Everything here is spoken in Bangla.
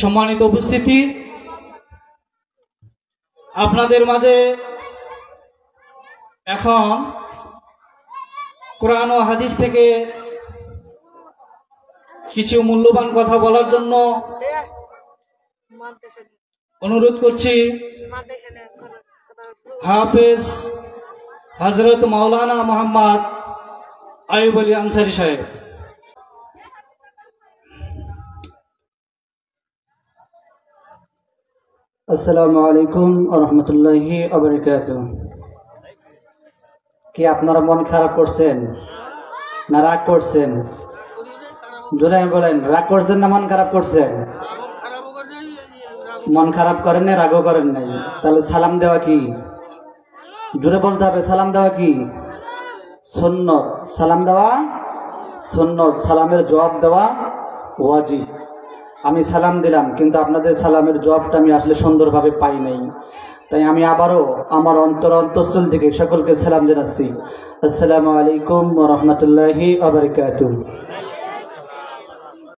সম্মানিত উপস্থিতি, আপনাদের মাঝে এখন কোরআন ও হাদিস থেকে কিছু মূল্যবান কথা বলার জন্য অনুরোধ করছি হাফেজ হযরত মাওলানা মোহাম্মদ আইয়ুব আলী আনসারী সাহেব। আসসালামু আলাইকুম ওয়া রাহমাতুল্লাহি ওয়া বারাকাতুহু। কি আপনারা মন খারাপ করছেন না রাগ করছেন? জোরে বলেন, রাগ করছেন না মন খারাপ করছেন? মন খারাপ করেন না, রাগও করেন নাই। তাহলে সালাম দেওয়া কি? জোরে বলতে হবে, সালাম দেওয়া কি সুন্নত? সালাম দেওয়া সুন্নত, সালামের জবাব দেওয়া ওয়াজিব। আমি সালাম দিলাম, কিন্তু আপনাদের সালামের জবাবটা আমি আসলে সুন্দরভাবে পাই নাই। তাই আমি আবারও আমার অন্তঃস্থল থেকে সকলকে সালাম জানাচ্ছি। আসসালামু আলাইকুম ওয়া রাহমাতুল্লাহি ওয়া বারাকাতুহু।